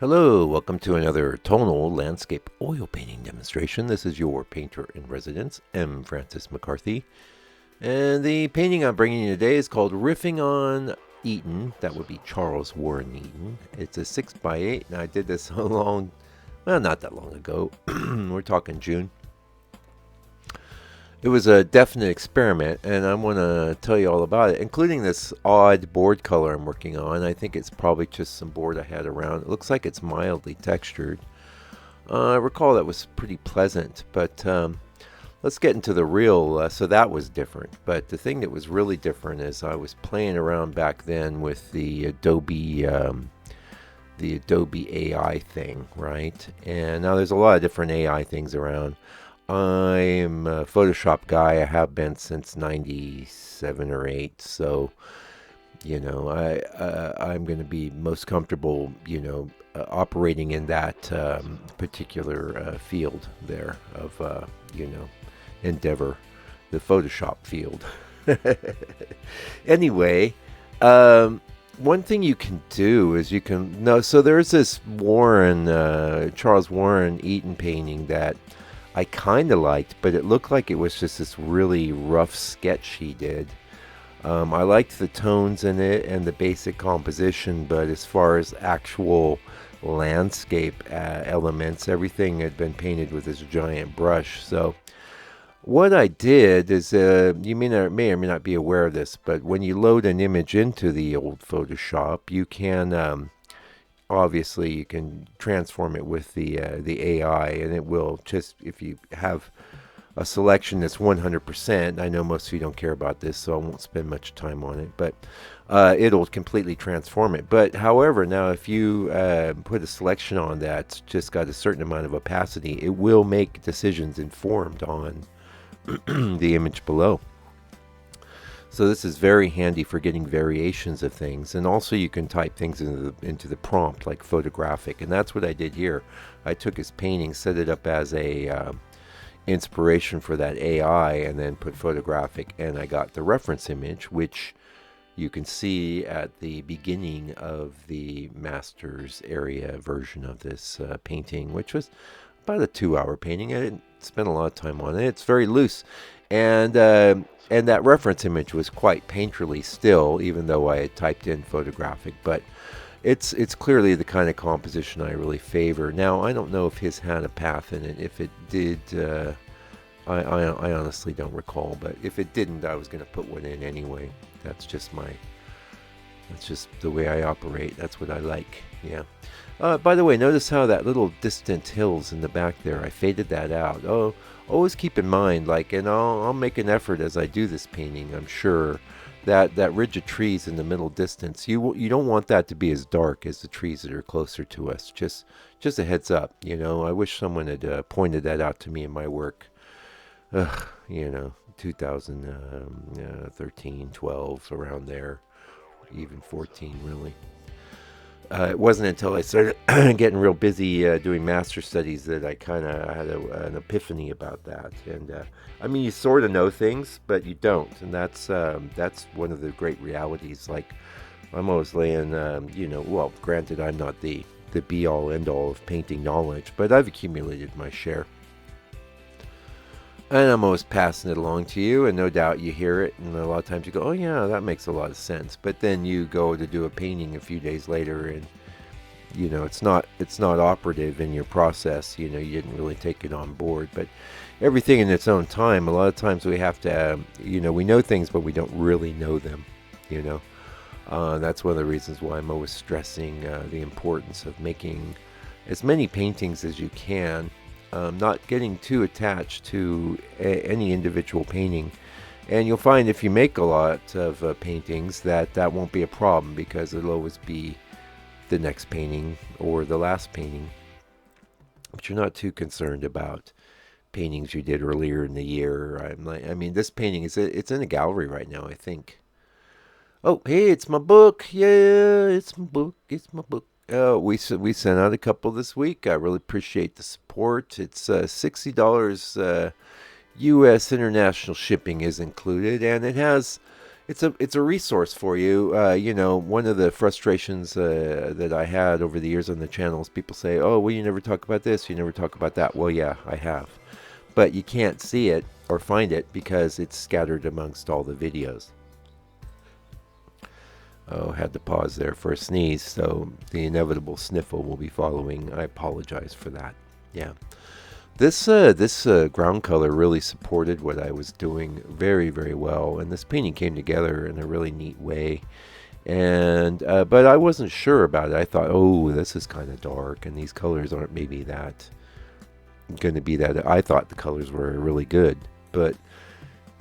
Hello, welcome to another tonal landscape oil painting demonstration. This is your painter in residence, M. Francis McCarthy. And the painting I'm bringing you today is called Riffing on Eaton. That would be Charles Warren Eaton. It's a 6x8, and I did this not that long ago. We're talking June. It was a definite experiment, and I want to tell you all about it, including this odd board color I'm working on. I think it's probably just some board I had around. It looks like it's mildly textured. I recall that was pretty pleasant, but let's get into the real. So that was different, but the thing that was really different is I was playing around back then with the Adobe AI thing, right? And now there's a lot of different AI things around. I'm a Photoshop guy. I have been since '97 or '8. So, I'm going to be most comfortable, operating in that particular field there of, endeavor, the Photoshop field. Anyway, one thing you can do is you can no. So there's this Charles Warren Eaton painting that I kind of liked, but it looked like it was just this really rough sketch he did. I liked the tones in it and the basic composition, but as far as actual landscape elements, everything had been painted with this giant brush. So what I did is, you may or may not be aware of this, but when you load an image into the old Photoshop, you can obviously you can transform it with the AI, and it will just, if you have a selection that's 100%. I know most of you don't care about this, so I won't spend much time on it, but it'll completely transform it. But however, now if you put a selection on that's just got a certain amount of opacity, it will make decisions informed on the image below. So this is very handy for getting variations of things, and also you can type things into the prompt like photographic, and that's what I did here. I took his painting, set it up as a inspiration for that AI, and then put photographic, and I got the reference image, which you can see at the beginning of the master's area version of this painting, which was about a 2-hour painting. I didn't spend a lot of time on it. It's very loose, and that reference image was quite painterly still, even though I had typed in photographic. But it's clearly the kind of composition I really favor. Now, I don't know if his had a path in it. If it did, I honestly don't recall. But if it didn't, I was going to put one in anyway. That's just the way I operate. That's what I like. Yeah. By the way, notice how that little distant hills in the back there, I faded that out. Oh, always keep in mind, and I'll make an effort as I do this painting, I'm sure, that ridge of trees in the middle distance, you don't want that to be as dark as the trees that are closer to us. Just a heads up, I wish someone had pointed that out to me in my work. 2013, 12, around there, even 14, really. It wasn't until I started getting real busy doing master studies that I kind of had an epiphany about that. And I mean, you sort of know things, but you don't, and that's one of the great realities. Like, I'm always laying, well, granted, I'm not the be all end all of painting knowledge, but I've accumulated my share. And I'm always passing it along to you, and no doubt you hear it, and a lot of times you go, oh yeah, that makes a lot of sense. But then you go to do a painting a few days later, and it's not operative in your process. You didn't really take it on board. But everything in its own time. A lot of times we have to, we know things, but we don't really know them. That's one of the reasons why I'm always stressing the importance of making as many paintings as you can. Not getting too attached to any individual painting. And you'll find if you make a lot of paintings that won't be a problem, because it'll always be the next painting or the last painting. But you're not too concerned about paintings you did earlier in the year. This painting it's in a gallery right now, I think. Oh, hey, it's my book. Yeah, it's my book. It's my book. We sent out a couple this week. I really appreciate the support. It's $60 U.S. international shipping is included, and it has it's a resource for you. You know, one of the frustrations that I had over the years on the channel is people say, "Oh, well, you never talk about this, you never talk about that." Well, yeah, I have, but you can't see it or find it because it's scattered amongst all the videos. Oh, had to pause there for a sneeze, so the inevitable sniffle will be following. I apologize for that. Yeah. This ground color really supported what I was doing very, very well, and this painting came together in a really neat way. And but I wasn't sure about it. I thought, oh, this is kind of dark, and these colors aren't maybe that going to be that. I thought the colors were really good, but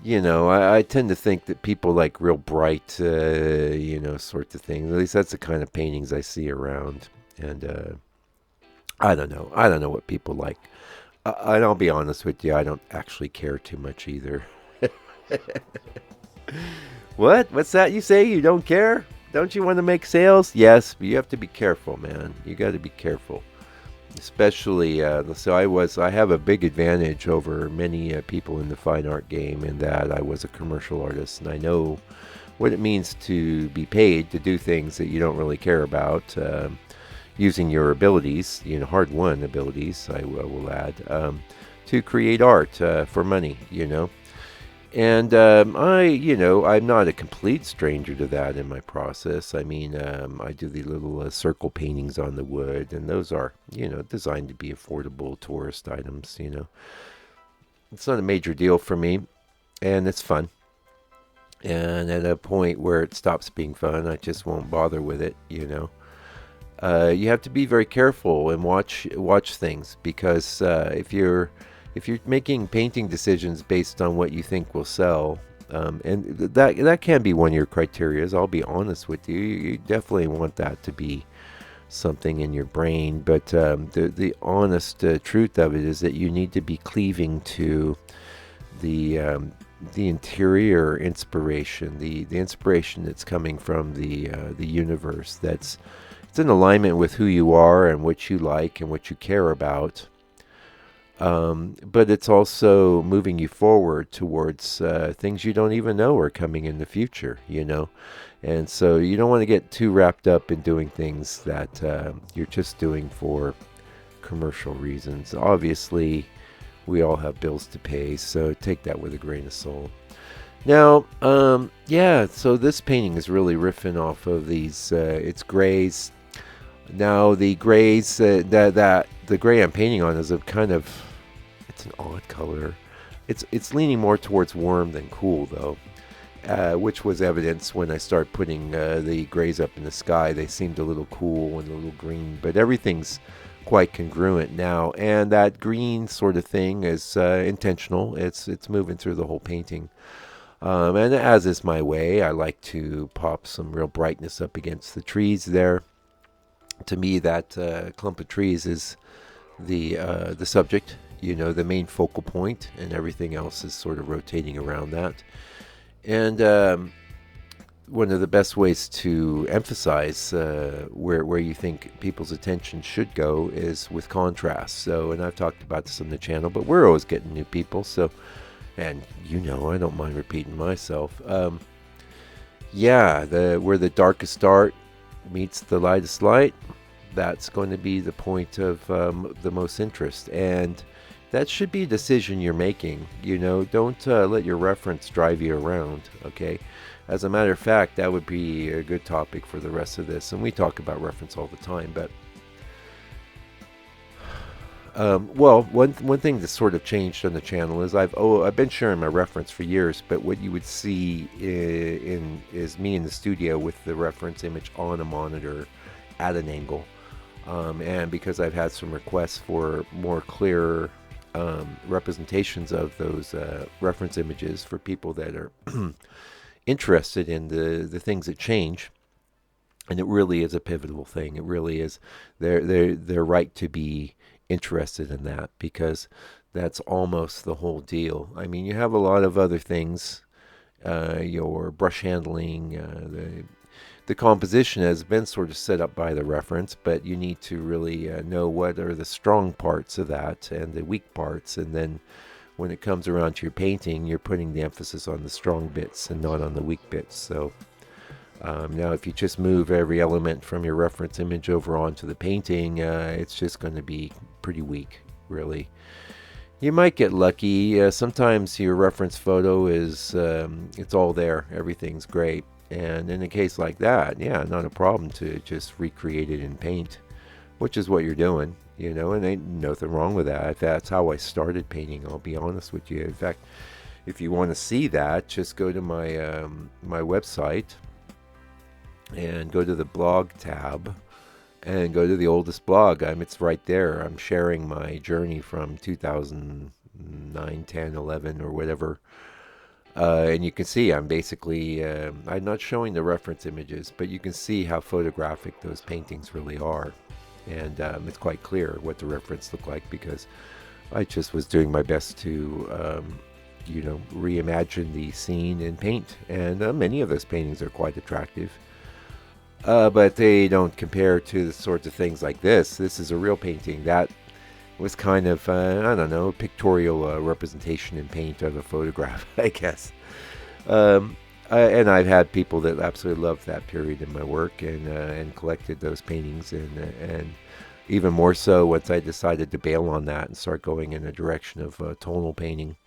you know, I tend to think that people like real bright, you know, sorts of things. At least that's the kind of paintings I see around, and I don't know. I don't know what people like. And I'll be honest with you, I don't actually care too much either. What? What's that you say? You don't care? Don't you want to make sales? Yes, but you have to be careful, man. You got to be careful. Especially, I have a big advantage over many people in the fine art game in that I was a commercial artist, and I know what it means to be paid to do things that you don't really care about. Using your abilities, you know, hard-won abilities, I will add, to create art for money, you know. And you know, I'm not a complete stranger to that in my process. I mean, I do the little circle paintings on the wood, and those are, you know, designed to be affordable tourist items, you know. It's not a major deal for me, and it's fun. And at a point where it stops being fun, I just won't bother with it, you know. You have to be very careful and watch things because if you're making painting decisions based on what you think will sell, and that can be one of your criterias. I'll be honest with you. You definitely want that to be something in your brain. But the honest truth of it is that you need to be cleaving to the interior inspiration, the inspiration that's coming from the universe. It's in alignment with who you are and what you like and what you care about. But it's also moving you forward towards things you don't even know are coming in the future, you know. And so you don't want to get too wrapped up in doing things that you're just doing for commercial reasons. Obviously, we all have bills to pay, so take that with a grain of salt. Now, yeah, so this painting is really riffing off of these, it's grays. Now, the grays, the gray I'm painting on is a kind of, it's an odd color. It's leaning more towards warm than cool, though, which was evidence when I started putting the grays up in the sky. They seemed a little cool and a little green, but everything's quite congruent now. And that green sort of thing is intentional. It's moving through the whole painting. And as is my way, I like to pop some real brightness up against the trees there. To me, that clump of trees is the subject, you know, the main focal point, and everything else is sort of rotating around that. And one of the best ways to emphasize where you think people's attention should go is with contrast. So, and I've talked about this on the channel, but we're always getting new people, so, and you know, I don't mind repeating myself. Yeah, where the darkest dark meets the lightest light, that's going to be the point of the most interest. And that should be a decision you're making. You know, don't let your reference drive you around, okay? As a matter of fact, that would be a good topic for the rest of this. And we talk about reference all the time, but well, one thing that's sort of changed on the channel is I've been sharing my reference for years, but what you would see is me in the studio with the reference image on a monitor at an angle, and because I've had some requests for more clear representations of those reference images for people that are interested in the things that change. And it really is a pivotal thing. It really is. They're right to be interested in that, because that's almost the whole deal. I mean, you have a lot of other things, your brush handling, the composition has been sort of set up by the reference, but you need to really know what are the strong parts of that and the weak parts, and then when it comes around to your painting, you're putting the emphasis on the strong bits and not on the weak bits. So now if you just move every element from your reference image over onto the painting, it's just going to be pretty weak, really. You might get lucky. Sometimes your reference photo is, it's all there. Everything's great. And in a case like that, yeah, not a problem to just recreate it in paint, which is what you're doing, and ain't nothing wrong with that. That's how I started painting, I'll be honest with you. In fact, if you want to see that, just go to my my website and go to the blog tab and go to the oldest blog. It's right there. I'm sharing my journey from 2009, 10, 11, or whatever. And you can see I'm basically, I'm not showing the reference images, but you can see how photographic those paintings really are. And it's quite clear what the reference looked like, because I just was doing my best to, reimagine the scene in paint. And many of those paintings are quite attractive. But they don't compare to the sorts of things like this. This is a real painting. That was kind of, I don't know, pictorial representation in paint of a photograph, I guess. And I've had people that absolutely loved that period in my work and collected those paintings. And even more so once I decided to bail on that and start going in a direction of tonal painting.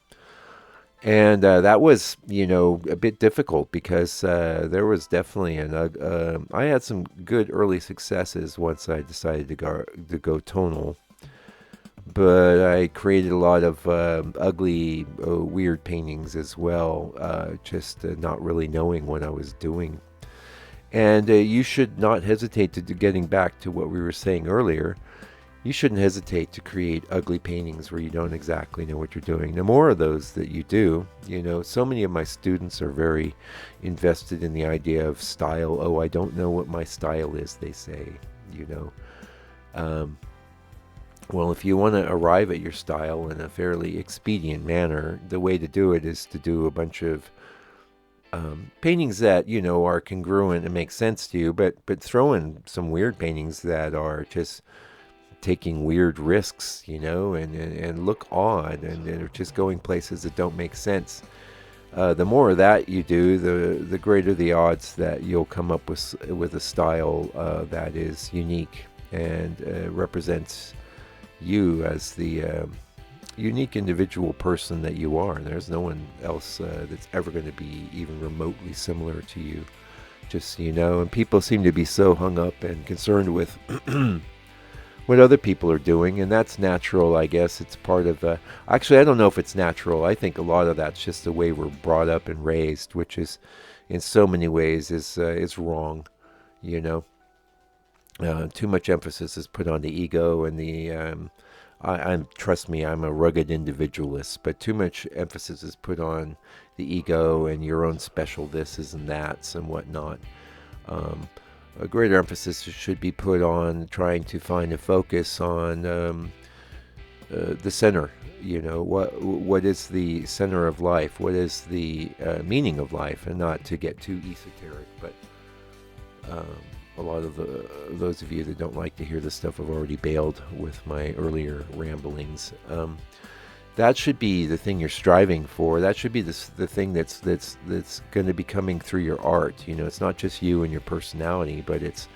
And that was, a bit difficult, because there was definitely I had some good early successes once I decided to go tonal, but I created a lot of ugly, weird paintings as well, just not really knowing what I was doing. And you should not hesitate to getting back to what we were saying earlier. You shouldn't hesitate to create ugly paintings where you don't exactly know what you're doing. The more of those that you do, so many of my students are very invested in the idea of style. Oh, I don't know what my style is, they say, Well, if you want to arrive at your style in a fairly expedient manner, the way to do it is to do a bunch of paintings that, are congruent and make sense to you, but throw in some weird paintings that are just taking weird risks, and look odd, and they're just going places that don't make sense. The more of that you do, the greater the odds that you'll come up with a style that is unique and represents you as the unique individual person that you are. And there's no one else that's ever going to be even remotely similar to you. Just and people seem to be so hung up and concerned with what other people are doing, and that's natural, I guess. It's part of actually, I don't know if it's natural. I think a lot of that's just the way we're brought up and raised, which is in so many ways is wrong. Too much emphasis is put on the ego and the I'm trust me, I'm a rugged individualist, but too much emphasis is put on the ego and your own special thises and that's and whatnot. A greater emphasis should be put on trying to find a focus on the center. What is the center of life? What is the meaning of life? And not to get too esoteric, but a lot of those of you that don't like to hear this stuff have already bailed with my earlier ramblings. That should be the thing you're striving for. That should be the thing that's going to be coming through your art. It's not just you and your personality, but it's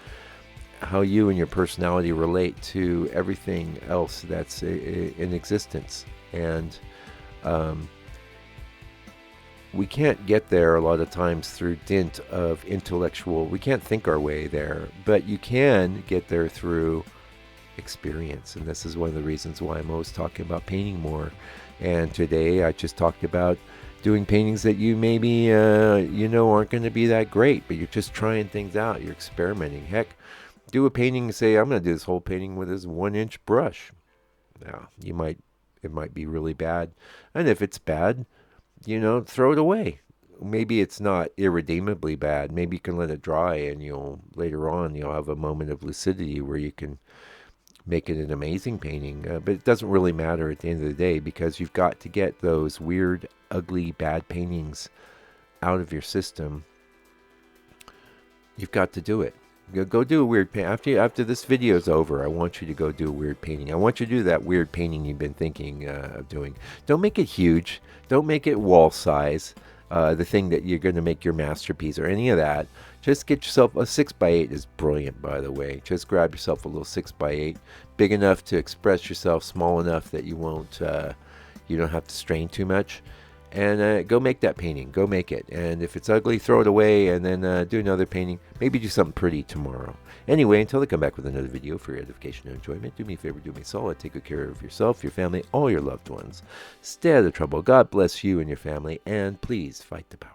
how you and your personality relate to everything else that's in existence. And we can't get there a lot of times through dint of intellectual. We can't think our way there, but you can get there through experience. And this is one of the reasons why I'm always talking about painting more. And today I just talked about doing paintings that you maybe aren't going to be that great, but you're just trying things out. You're experimenting. Heck, do a painting and say, I'm going to do this whole painting with this 1-inch brush. Now it might be really bad, and if it's bad, throw it away. Maybe it's not irredeemably bad. Maybe you can let it dry, and later on you'll have a moment of lucidity where you can make it an amazing painting. But it doesn't really matter at the end of the day, because you've got to get those weird, ugly, bad paintings out of your system. You've got to do it. Go do a weird paint. After this video is over, I want you to go do a weird painting. I want you to do that weird painting you've been thinking of doing. Don't make it huge. Don't make it wall size. The thing that you're going to make your masterpiece or any of that. Just get yourself a 6x8 is brilliant, by the way. Just grab yourself a little 6x8, big enough to express yourself, small enough that you won't, you don't have to strain too much. And go make that painting. Go make it. And if it's ugly, throw it away and then do another painting. Maybe do something pretty tomorrow. Anyway, until I come back with another video for your edification and enjoyment, do me a favor, do me a solid. Take good care of yourself, your family, all your loved ones. Stay out of trouble. God bless you and your family. And please fight the power.